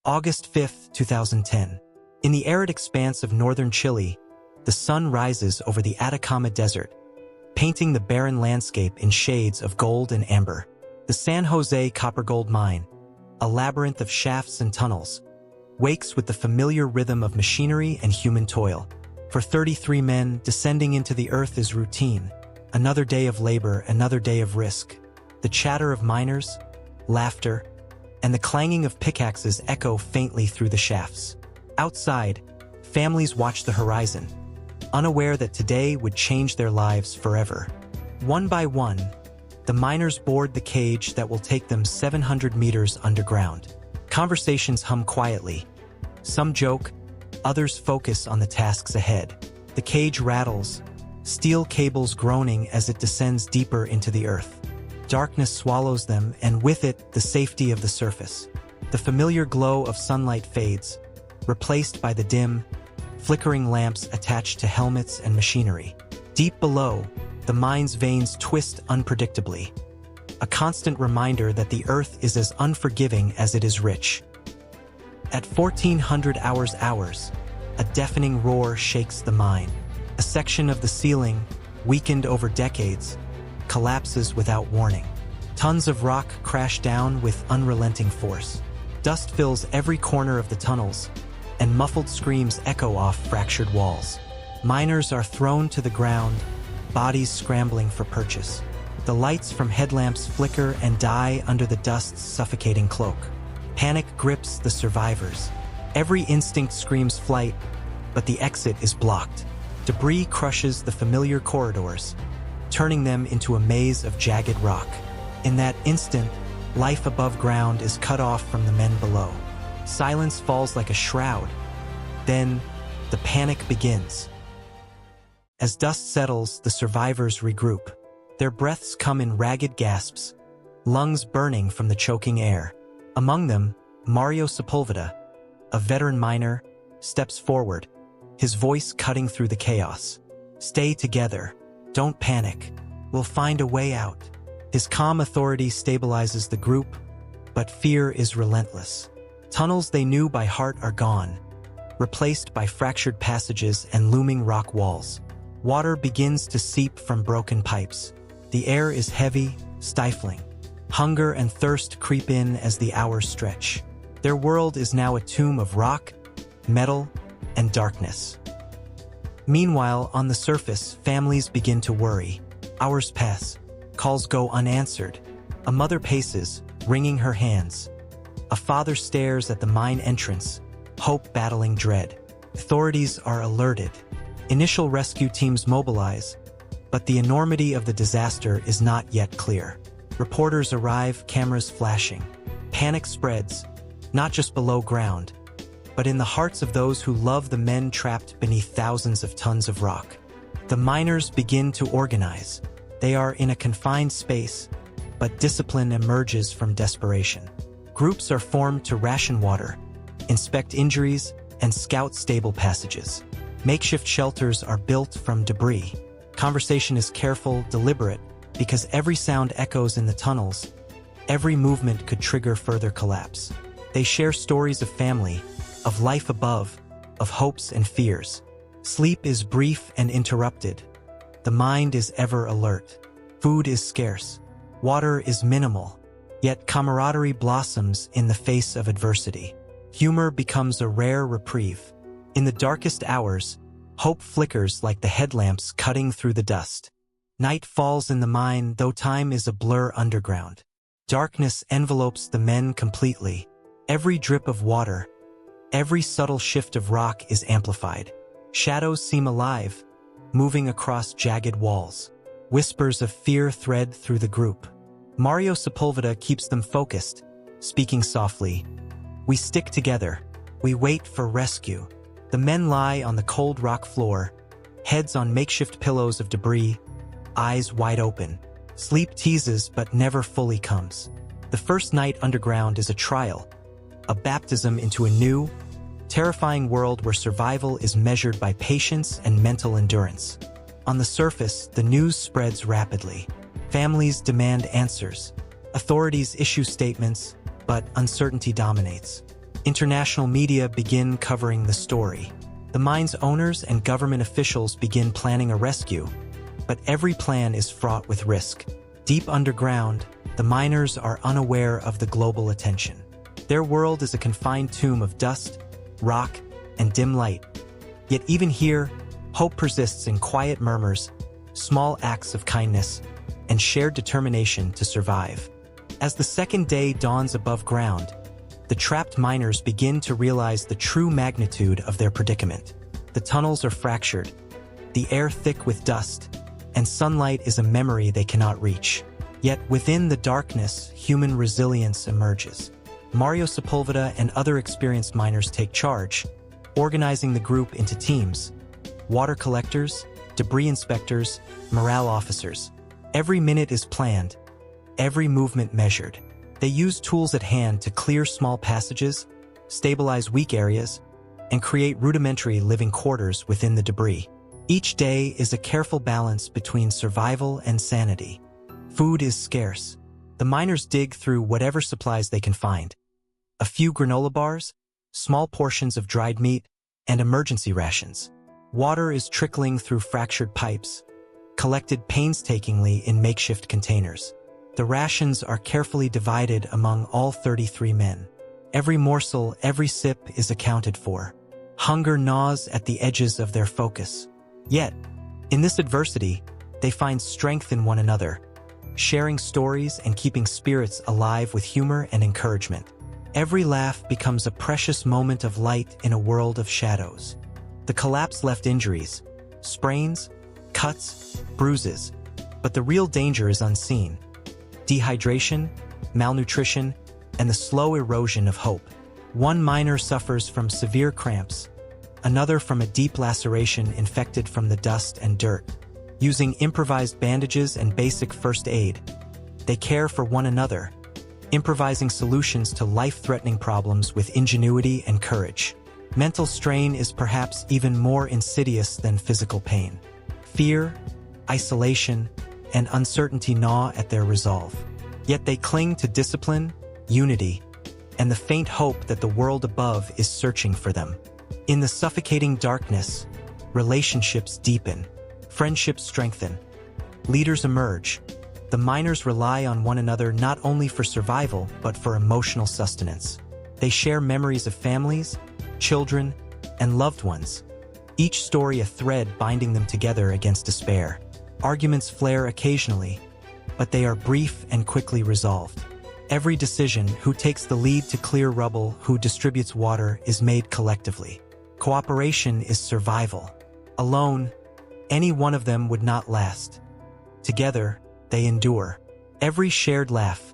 August 5, 2010. In the arid expanse of northern Chile, the sun rises over the Atacama Desert, painting the barren landscape in shades of gold and amber. The San Jose copper-gold mine, a labyrinth of shafts and tunnels, wakes with the familiar rhythm of machinery and human toil. For 33 men, descending into the earth is routine. Another day of labor, another day of risk. The chatter of miners, laughter, and the clanging of pickaxes echo faintly through the shafts. Outside, families watch the horizon, unaware that today would change their lives forever. One by one, the miners board the cage that will take them 700 meters underground. Conversations hum quietly. Some joke, others focus on the tasks ahead. The cage rattles, steel cables groaning as it descends deeper into the earth. Darkness swallows them, and with it, the safety of the surface. The familiar glow of sunlight fades, replaced by the dim, flickering lamps attached to helmets and machinery. Deep below, the mine's veins twist unpredictably, a constant reminder that the earth is as unforgiving as it is rich. At 1400 hours, a deafening roar shakes the mine. A section of the ceiling, weakened over decades, collapses without warning. Tons of rock crash down with unrelenting force. Dust fills every corner of the tunnels, and muffled screams echo off fractured walls. Miners are thrown to the ground, bodies scrambling for purchase. The lights from headlamps flicker and die under the dust's suffocating cloak. Panic grips the survivors. Every instinct screams flight, but the exit is blocked. Debris crushes the familiar corridors, turning them into a maze of jagged rock. In that instant, life above ground is cut off from the men below. Silence falls like a shroud. Then, the panic begins. As dust settles, the survivors regroup. Their breaths come in ragged gasps, lungs burning from the choking air. Among them, Mario Sepulveda, a veteran miner, steps forward, his voice cutting through the chaos. "Stay together. Don't panic. We'll find a way out." His calm authority stabilizes the group, but fear is relentless. Tunnels they knew by heart are gone, replaced by fractured passages and looming rock walls. Water begins to seep from broken pipes. The air is heavy, stifling. Hunger and thirst creep in as the hours stretch. Their world is now a tomb of rock, metal, and darkness. Meanwhile, on the surface, families begin to worry. Hours pass. Calls go unanswered. A mother paces, wringing her hands. A father stares at the mine entrance, hope battling dread. Authorities are alerted. Initial rescue teams mobilize, but the enormity of the disaster is not yet clear. Reporters arrive, cameras flashing. Panic spreads, not just below ground, but in the hearts of those who love the men trapped beneath thousands of tons of rock. The miners begin to organize. They are in a confined space, but discipline emerges from desperation. Groups are formed to ration water, inspect injuries, and scout stable passages. Makeshift shelters are built from debris. Conversation is careful, deliberate, because every sound echoes in the tunnels. Every movement could trigger further collapse. They share stories of family, of life above, of hopes and fears. Sleep is brief and interrupted. The mind is ever alert. Food is scarce. Water is minimal. Yet camaraderie blossoms in the face of adversity. Humor becomes a rare reprieve. In the darkest hours, hope flickers like the headlamps cutting through the dust. Night falls in the mine, though time is a blur underground. Darkness envelopes the men completely. Every drip of water, every subtle shift of rock is amplified. Shadows seem alive, moving across jagged walls. Whispers of fear thread through the group. Mario Sepulveda keeps them focused, speaking softly. "We stick together. We wait for rescue." The men lie on the cold rock floor, heads on makeshift pillows of debris, eyes wide open. Sleep teases but never fully comes. The first night underground is a trial, a baptism into a new, terrifying world where survival is measured by patience and mental endurance. On the surface, the news spreads rapidly. Families demand answers. Authorities issue statements, but uncertainty dominates. International media begin covering the story. The mine's owners and government officials begin planning a rescue, but every plan is fraught with risk. Deep underground, the miners are unaware of the global attention. Their world is a confined tomb of dust, rock, and dim light. Yet even here, hope persists in quiet murmurs, small acts of kindness, and shared determination to survive. As the second day dawns above ground, the trapped miners begin to realize the true magnitude of their predicament. The tunnels are fractured, the air thick with dust, and sunlight is a memory they cannot reach. Yet within the darkness, human resilience emerges. Mario Sepulveda and other experienced miners take charge, organizing the group into teams: water collectors, debris inspectors, morale officers. Every minute is planned, every movement measured. They use tools at hand to clear small passages, stabilize weak areas, and create rudimentary living quarters within the debris. Each day is a careful balance between survival and sanity. Food is scarce. The miners dig through whatever supplies they can find. A few granola bars, small portions of dried meat, and emergency rations. Water is trickling through fractured pipes, collected painstakingly in makeshift containers. The rations are carefully divided among all 33 men. Every morsel, every sip is accounted for. Hunger gnaws at the edges of their focus. Yet, in this adversity, they find strength in one another, sharing stories and keeping spirits alive with humor and encouragement. Every laugh becomes a precious moment of light in a world of shadows. The collapse left injuries, sprains, cuts, bruises, but the real danger is unseen: dehydration, malnutrition, and the slow erosion of hope. One miner suffers from severe cramps, another from a deep laceration infected from the dust and dirt. Using improvised bandages and basic first aid, they care for one another, improvising solutions to life-threatening problems with ingenuity and courage. Mental strain is perhaps even more insidious than physical pain. Fear, isolation, and uncertainty gnaw at their resolve. Yet they cling to discipline, unity, and the faint hope that the world above is searching for them. In the suffocating darkness, relationships deepen, friendships strengthen, leaders emerge. The miners rely on one another not only for survival, but for emotional sustenance. They share memories of families, children, and loved ones, each story a thread binding them together against despair. Arguments flare occasionally, but they are brief and quickly resolved. Every decision, who takes the lead to clear rubble, who distributes water, is made collectively. Cooperation is survival. Alone, any one of them would not last. Together, they endure. Every shared laugh,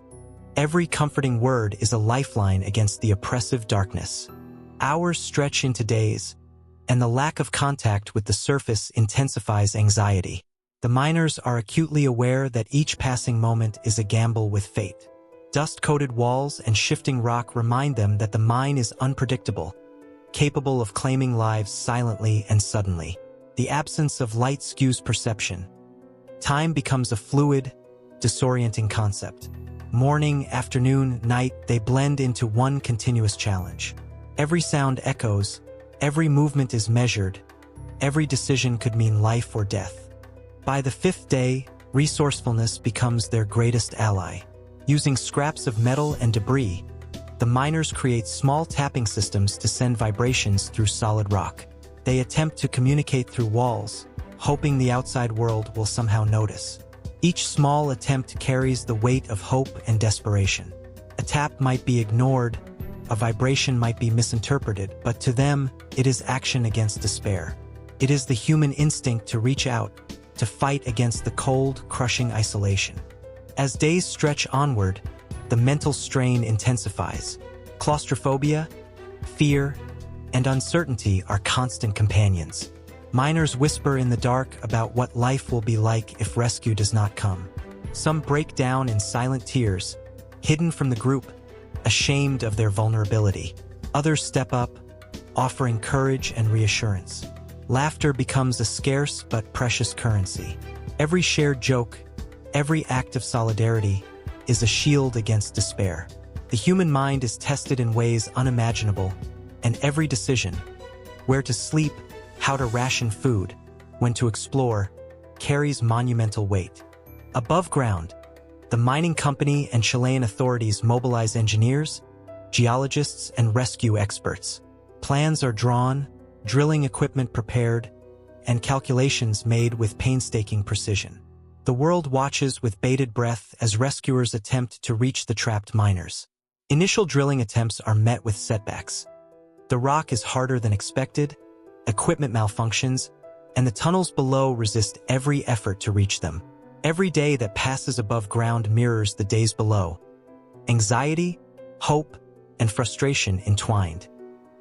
every comforting word is a lifeline against the oppressive darkness. Hours stretch into days, and the lack of contact with the surface intensifies anxiety. The miners are acutely aware that each passing moment is a gamble with fate. Dust-coated walls and shifting rock remind them that the mine is unpredictable, capable of claiming lives silently and suddenly. The absence of light skews perception. Time becomes a fluid, disorienting concept. Morning, afternoon, night, they blend into one continuous challenge. Every sound echoes, every movement is measured, every decision could mean life or death. By the fifth day, resourcefulness becomes their greatest ally. Using scraps of metal and debris, the miners create small tapping systems to send vibrations through solid rock. They attempt to communicate through walls, hoping the outside world will somehow notice. Each small attempt carries the weight of hope and desperation. A tap might be ignored, a vibration might be misinterpreted, but to them, it is action against despair. It is the human instinct to reach out, to fight against the cold, crushing isolation. As days stretch onward, the mental strain intensifies. Claustrophobia, fear, and uncertainty are constant companions. Miners whisper in the dark about what life will be like if rescue does not come. Some break down in silent tears, hidden from the group, ashamed of their vulnerability. Others step up, offering courage and reassurance. Laughter becomes a scarce but precious currency. Every shared joke, every act of solidarity, is a shield against despair. The human mind is tested in ways unimaginable, and every decision, where to sleep, how to ration food, when to explore, carries monumental weight. Above ground, the mining company and Chilean authorities mobilize engineers, geologists, and rescue experts. Plans are drawn, drilling equipment prepared, and calculations made with painstaking precision. The world watches with bated breath as rescuers attempt to reach the trapped miners. Initial drilling attempts are met with setbacks. The rock is harder than expected, equipment malfunctions, and the tunnels below resist every effort to reach them. Every day that passes above ground mirrors the days below. Anxiety, hope, and frustration entwined.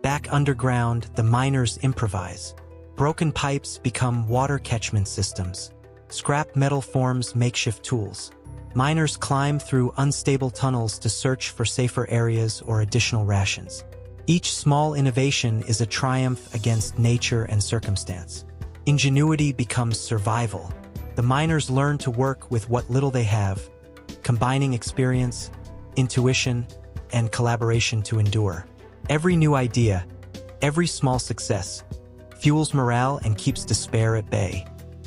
Back underground, the miners improvise. Broken pipes become water catchment systems. Scrap metal forms makeshift tools. Miners climb through unstable tunnels to search for safer areas or additional rations. Each small innovation is a triumph against nature and circumstance. Ingenuity becomes survival. The miners learn to work with what little they have, combining experience, intuition, and collaboration to endure. Every new idea, every small success, fuels morale and keeps despair at bay.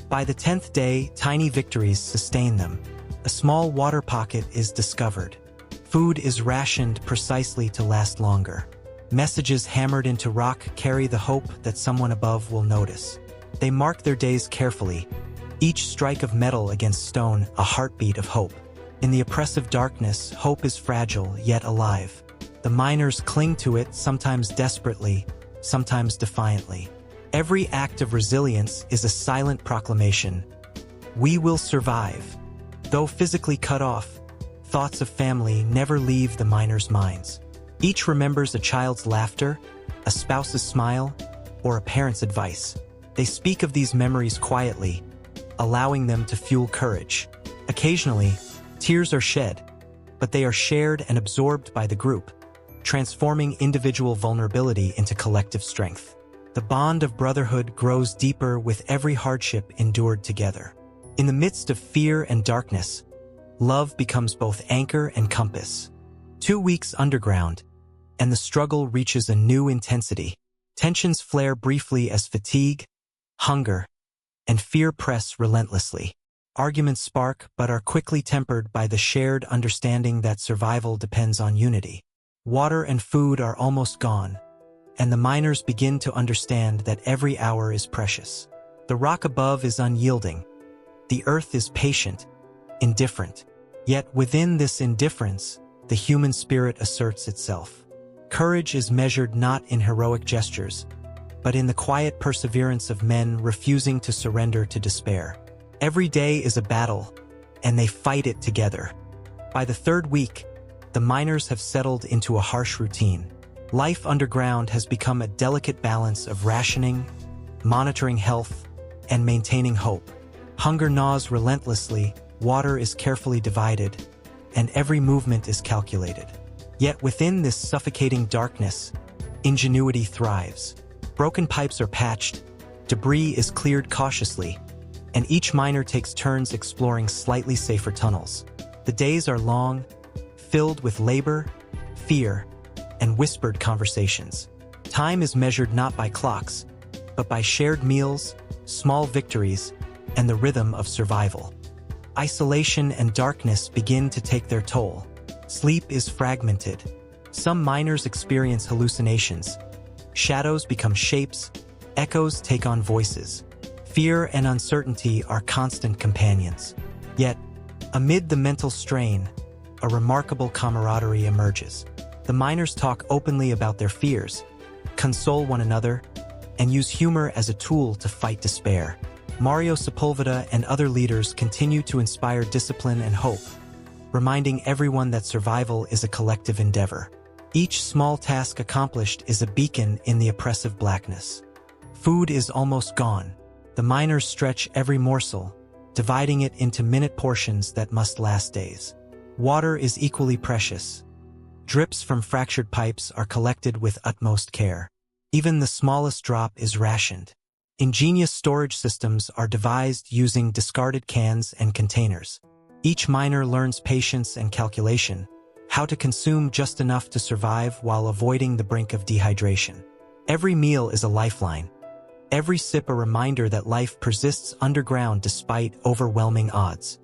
By the 10th day, tiny victories sustain them. A small water pocket is discovered. Food is rationed precisely to last longer. Messages hammered into rock carry the hope that someone above will notice. They mark their days carefully, each strike of metal against stone a heartbeat of hope. In the oppressive darkness, hope is fragile yet alive. The miners cling to it, sometimes desperately, sometimes defiantly. Every act of resilience is a silent proclamation. We will survive. Though physically cut off, thoughts of family never leave the miners' minds. Each remembers a child's laughter, a spouse's smile, or a parent's advice. They speak of these memories quietly, allowing them to fuel courage. Occasionally, tears are shed, but they are shared and absorbed by the group, transforming individual vulnerability into collective strength. The bond of brotherhood grows deeper with every hardship endured together. In the midst of fear and darkness, love becomes both anchor and compass. 2 weeks underground, and the struggle reaches a new intensity. Tensions flare briefly as fatigue, hunger, and fear press relentlessly. Arguments spark but are quickly tempered by the shared understanding that survival depends on unity. Water and food are almost gone, and the miners begin to understand that every hour is precious. The rock above is unyielding. The earth is patient, indifferent. Yet within this indifference, the human spirit asserts itself. Courage is measured not in heroic gestures, but in the quiet perseverance of men refusing to surrender to despair. Every day is a battle, and they fight it together. By the 3rd week, the miners have settled into a harsh routine. Life underground has become a delicate balance of rationing, monitoring health, and maintaining hope. Hunger gnaws relentlessly, water is carefully divided, and every movement is calculated. Yet within this suffocating darkness, ingenuity thrives. Broken pipes are patched, debris is cleared cautiously, and each miner takes turns exploring slightly safer tunnels. The days are long, filled with labor, fear, and whispered conversations. Time is measured not by clocks, but by shared meals, small victories, and the rhythm of survival. Isolation and darkness begin to take their toll. Sleep is fragmented. Some miners experience hallucinations. Shadows become shapes, echoes take on voices. Fear and uncertainty are constant companions. Yet, amid the mental strain, a remarkable camaraderie emerges. The miners talk openly about their fears, console one another, and use humor as a tool to fight despair. Mario Sepulveda and other leaders continue to inspire discipline and hope, reminding everyone that survival is a collective endeavor. Each small task accomplished is a beacon in the oppressive blackness. Food is almost gone. The miners stretch every morsel, dividing it into minute portions that must last days. Water is equally precious. Drips from fractured pipes are collected with utmost care. Even the smallest drop is rationed. Ingenious storage systems are devised using discarded cans and containers. Each miner learns patience and calculation, how to consume just enough to survive while avoiding the brink of dehydration. Every meal is a lifeline. Every sip a reminder that life persists underground despite overwhelming odds.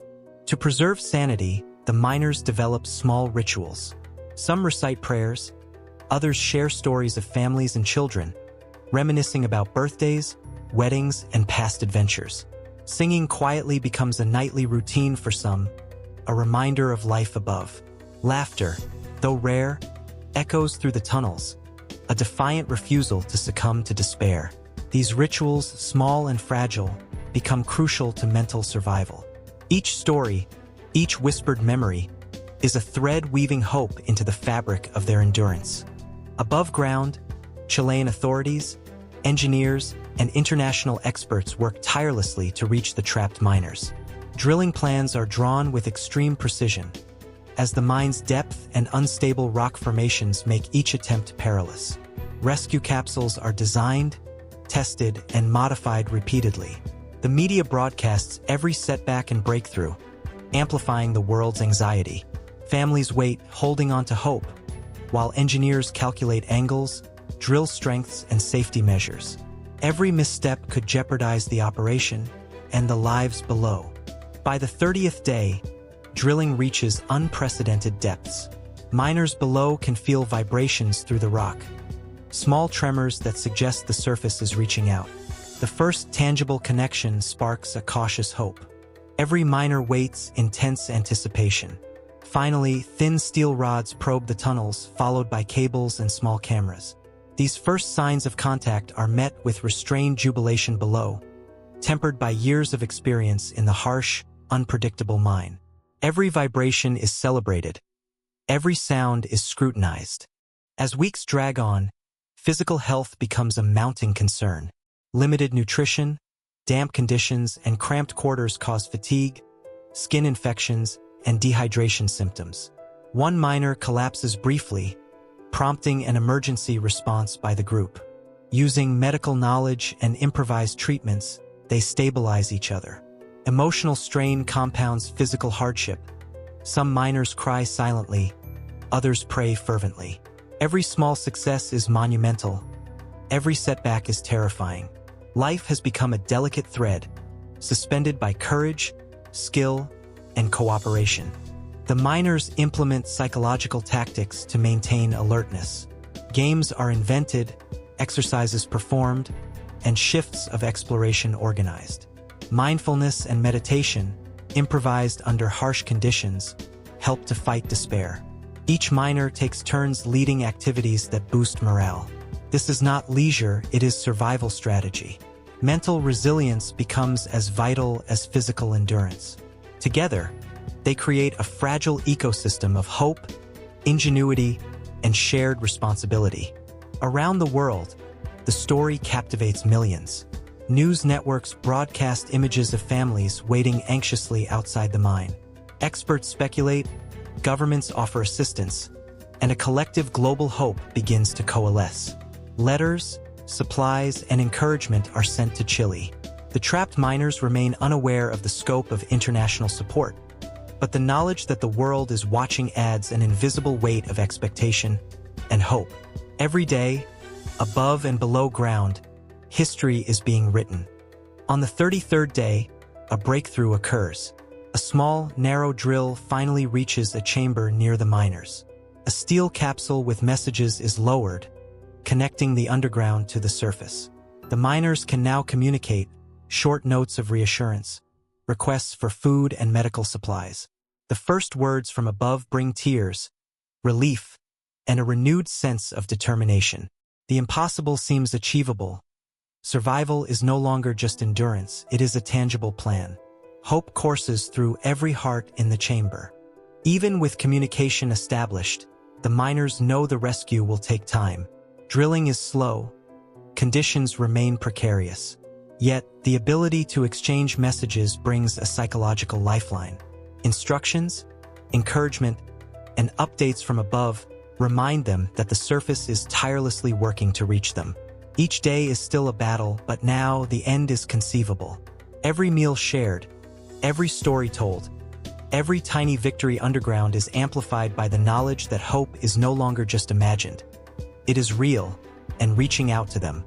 To preserve sanity, the miners develop small rituals. Some recite prayers, others share stories of families and children, reminiscing about birthdays, weddings, and past adventures. Singing quietly becomes a nightly routine for some, a reminder of life above. Laughter, though rare, echoes through the tunnels, a defiant refusal to succumb to despair. These rituals, small and fragile, become crucial to mental survival. Each story, each whispered memory, is a thread weaving hope into the fabric of their endurance. Above ground, Chilean authorities, engineers, and international experts work tirelessly to reach the trapped miners. Drilling plans are drawn with extreme precision, as the mine's depth and unstable rock formations make each attempt perilous. Rescue capsules are designed, tested, and modified repeatedly. The media broadcasts every setback and breakthrough, amplifying the world's anxiety. Families wait, holding on to hope, while engineers calculate angles, drill strengths, and safety measures. Every misstep could jeopardize the operation and the lives below. By the 30th day, drilling reaches unprecedented depths. Miners below can feel vibrations through the rock, small tremors that suggest the surface is reaching out. The first tangible connection sparks a cautious hope. Every miner waits in tense anticipation. Finally, thin steel rods probe the tunnels, followed by cables and small cameras. These first signs of contact are met with restrained jubilation below, tempered by years of experience in the harsh, unpredictable mine. Every vibration is celebrated. Every sound is scrutinized. As weeks drag on, physical health becomes a mounting concern. Limited nutrition, damp conditions, and cramped quarters cause fatigue, skin infections, and dehydration symptoms. One miner collapses briefly, prompting an emergency response by the group. Using medical knowledge and improvised treatments, they stabilize each other. Emotional strain compounds physical hardship. Some miners cry silently, others pray fervently. Every small success is monumental. Every setback is terrifying. Life has become a delicate thread, suspended by courage, skill, and cooperation. The miners implement psychological tactics to maintain alertness. Games are invented, exercises performed, and shifts of exploration organized. Mindfulness and meditation, improvised under harsh conditions, help to fight despair. Each miner takes turns leading activities that boost morale. This is not leisure, it is survival strategy. Mental resilience becomes as vital as physical endurance. Together, they create a fragile ecosystem of hope, ingenuity, and shared responsibility. Around the world, the story captivates millions. News networks broadcast images of families waiting anxiously outside the mine. Experts speculate, governments offer assistance, and a collective global hope begins to coalesce. Letters, supplies, and encouragement are sent to Chile. The trapped miners remain unaware of the scope of international support, but the knowledge that the world is watching adds an invisible weight of expectation and hope. Every day, above and below ground, history is being written. On the 33rd day, a breakthrough occurs. A small, narrow drill finally reaches a chamber near the miners. A steel capsule with messages is lowered, connecting the underground to the surface. The miners can now communicate, short notes of reassurance, requests for food and medical supplies. The first words from above bring tears, relief, and a renewed sense of determination. The impossible seems achievable. Survival is no longer just endurance, it is a tangible plan. Hope courses through every heart in the chamber. Even with communication established, the miners know the rescue will take time. Drilling is slow. Conditions remain precarious. Yet, the ability to exchange messages brings a psychological lifeline. Instructions, encouragement, and updates from above remind them that the surface is tirelessly working to reach them. Each day is still a battle, but now the end is conceivable. Every meal shared, every story told, Every tiny victory underground is amplified by the knowledge that hope is no longer just imagined. It is real, and reaching out to them.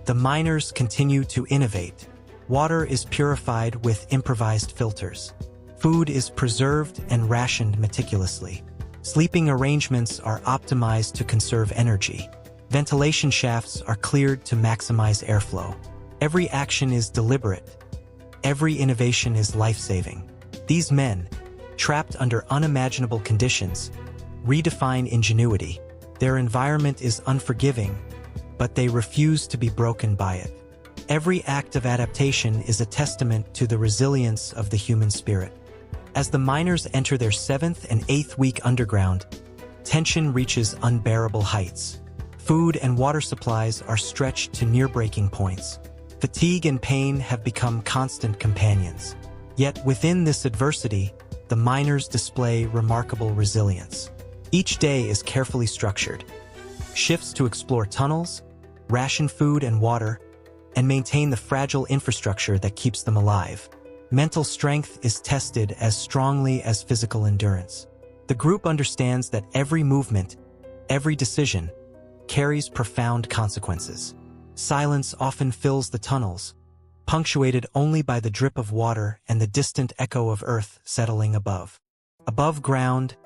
The miners continue to innovate. Water is purified with improvised filters. Food is preserved and rationed meticulously. Sleeping arrangements are optimized to conserve energy. Ventilation shafts are cleared to maximize airflow. Every action is deliberate. Every innovation is life-saving. These men, trapped under unimaginable conditions, redefine ingenuity. Their environment is unforgiving, but they refuse to be broken by it. Every act of adaptation is a testament to the resilience of the human spirit. As the miners enter their 7th and 8th week underground, tension reaches unbearable heights. Food and water supplies are stretched to near breaking points. Fatigue and pain have become constant companions. Yet within this adversity, the miners display remarkable resilience. Each day is carefully structured. Shifts to explore tunnels, ration food and water, and maintain the fragile infrastructure that keeps them alive. Mental strength is tested as strongly as physical endurance. The group understands that every movement, every decision, carries profound consequences. Silence often fills the tunnels, punctuated only by the drip of water and the distant echo of earth settling above. Above ground,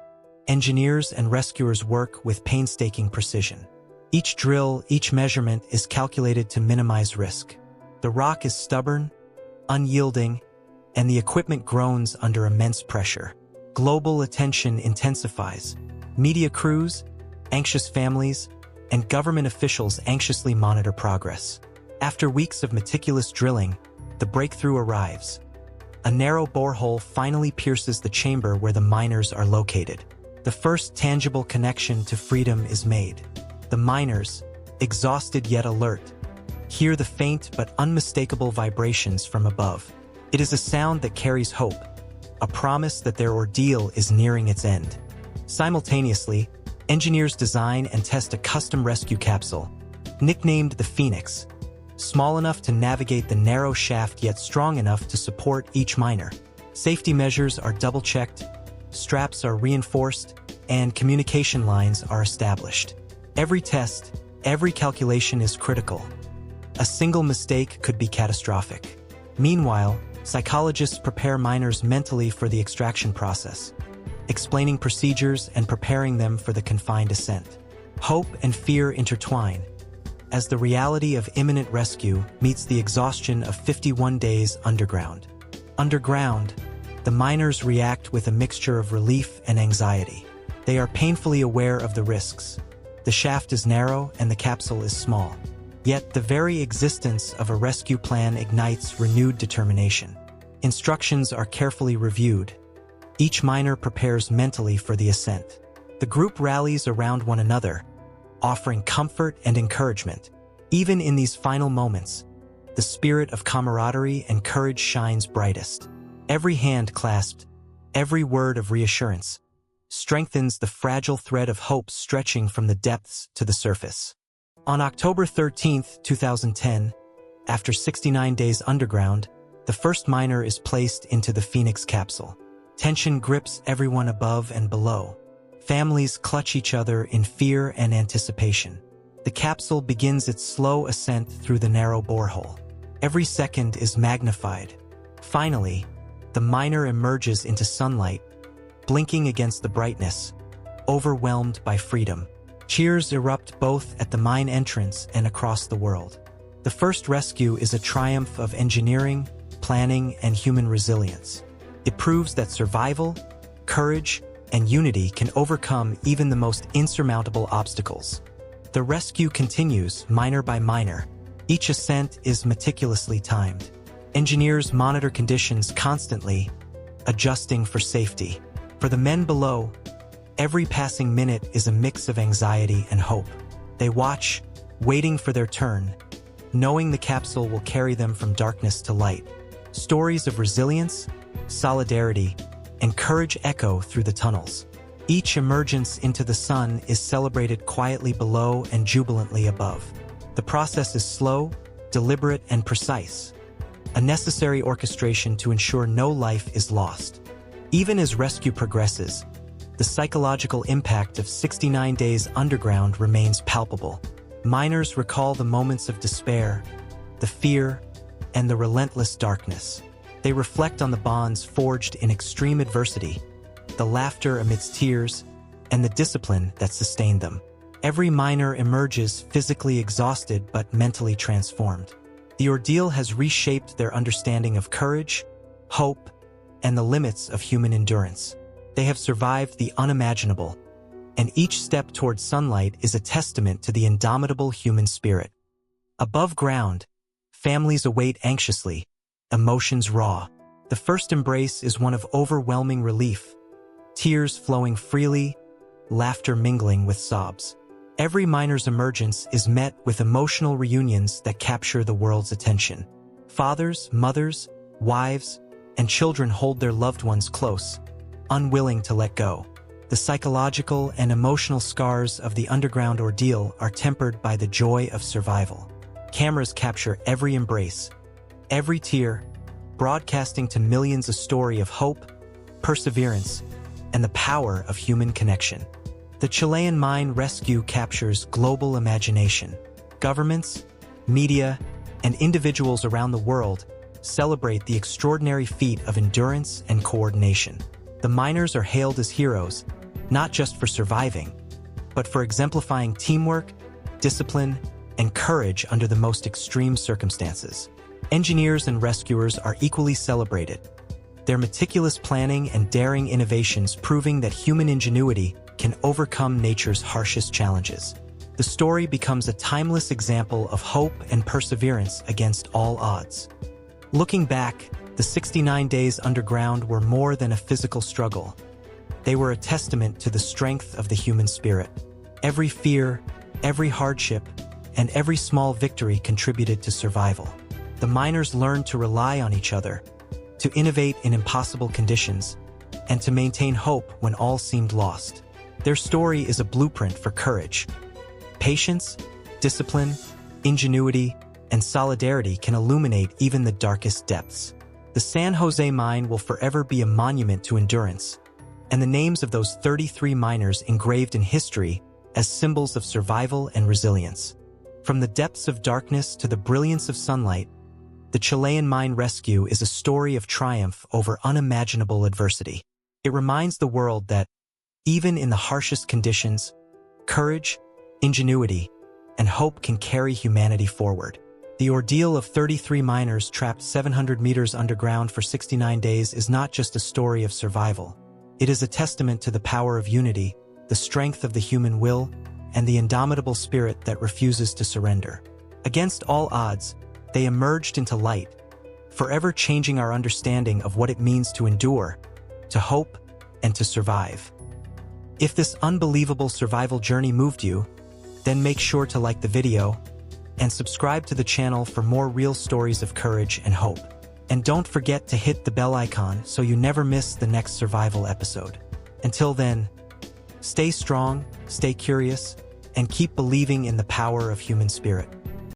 engineers and rescuers work with painstaking precision. Each drill, each measurement is calculated to minimize risk. The rock is stubborn, unyielding, and the equipment groans under immense pressure. Global attention intensifies. Media crews, anxious families, and government officials anxiously monitor progress. After weeks of meticulous drilling, the breakthrough arrives. A narrow borehole finally pierces the chamber where the miners are located. The first tangible connection to freedom is made. The miners, exhausted yet alert, hear the faint but unmistakable vibrations from above. It is a sound that carries hope, a promise that their ordeal is nearing its end. Simultaneously, engineers design and test a custom rescue capsule, nicknamed the Phoenix, small enough to navigate the narrow shaft yet strong enough to support each miner. Safety measures are double-checked, straps are reinforced, and communication lines are established. Every test, every calculation is critical. A single mistake could be catastrophic. Meanwhile, psychologists prepare miners mentally for the extraction process, explaining procedures and preparing them for the confined ascent. Hope and fear intertwine, as the reality of imminent rescue meets the exhaustion of 51 days underground. Underground, the miners react with a mixture of relief and anxiety. They are painfully aware of the risks. The shaft is narrow and the capsule is small. Yet the very existence of a rescue plan ignites renewed determination. Instructions are carefully reviewed. Each miner prepares mentally for the ascent. The group rallies around one another, offering comfort and encouragement. Even in these final moments, the spirit of camaraderie and courage shines brightest. Every hand clasped, every word of reassurance, strengthens the fragile thread of hope stretching from the depths to the surface. On October 13, 2010, after 69 days underground, the first miner is placed into the Phoenix capsule. Tension grips everyone above and below. Families clutch each other in fear and anticipation. The capsule begins its slow ascent through the narrow borehole. Every second is magnified. Finally, the miner emerges into sunlight, blinking against the brightness, overwhelmed by freedom. Cheers erupt both at the mine entrance and across the world. The first rescue is a triumph of engineering, planning, and human resilience. It proves that survival, courage, and unity can overcome even the most insurmountable obstacles. The rescue continues, miner by miner. Each ascent is meticulously timed. Engineers monitor conditions constantly, adjusting for safety. For the men below, every passing minute is a mix of anxiety and hope. They watch, waiting for their turn, knowing the capsule will carry them from darkness to light. Stories of resilience, solidarity, and courage echo through the tunnels. Each emergence into the sun is celebrated quietly below and jubilantly above. The process is slow, deliberate, and precise, a necessary orchestration to ensure no life is lost. Even as rescue progresses, the psychological impact of 69 days underground remains palpable. Miners recall the moments of despair, the fear, and the relentless darkness. They reflect on the bonds forged in extreme adversity, the laughter amidst tears, and the discipline that sustained them. Every miner emerges physically exhausted but mentally transformed. The ordeal has reshaped their understanding of courage, hope, and the limits of human endurance. They have survived the unimaginable, and each step towards sunlight is a testament to the indomitable human spirit. Above ground, families await anxiously, emotions raw. The first embrace is one of overwhelming relief, tears flowing freely, laughter mingling with sobs. Every miner's emergence is met with emotional reunions that capture the world's attention. Fathers, mothers, wives, and children hold their loved ones close, unwilling to let go. The psychological and emotional scars of the underground ordeal are tempered by the joy of survival. Cameras capture every embrace, every tear, broadcasting to millions a story of hope, perseverance, and the power of human connection. The Chilean mine rescue captures global imagination. Governments, media, and individuals around the world celebrate the extraordinary feat of endurance and coordination. The miners are hailed as heroes, not just for surviving, but for exemplifying teamwork, discipline, and courage under the most extreme circumstances. Engineers and rescuers are equally celebrated, their meticulous planning and daring innovations proving that human ingenuity can overcome nature's harshest challenges. The story becomes a timeless example of hope and perseverance against all odds. Looking back, the 69 days underground were more than a physical struggle. They were a testament to the strength of the human spirit. Every fear, every hardship, and every small victory contributed to survival. The miners learned to rely on each other, to innovate in impossible conditions, and to maintain hope when all seemed lost. Their story is a blueprint for courage. Patience, discipline, ingenuity, and solidarity can illuminate even the darkest depths. The San Jose mine will forever be a monument to endurance, and the names of those 33 miners engraved in history as symbols of survival and resilience. From the depths of darkness to the brilliance of sunlight, the Chilean mine rescue is a story of triumph over unimaginable adversity. It reminds the world that, even in the harshest conditions, courage, ingenuity, and hope can carry humanity forward. The ordeal of 33 miners trapped 700 meters underground for 69 days is not just a story of survival. It is a testament to the power of unity, the strength of the human will, and the indomitable spirit that refuses to surrender. Against all odds, they emerged into light, forever changing our understanding of what it means to endure, to hope, and to survive. If this unbelievable survival journey moved you, then make sure to like the video and subscribe to the channel for more real stories of courage and hope. And don't forget to hit the bell icon so you never miss the next survival episode. Until then, stay strong, stay curious, and keep believing in the power of human spirit.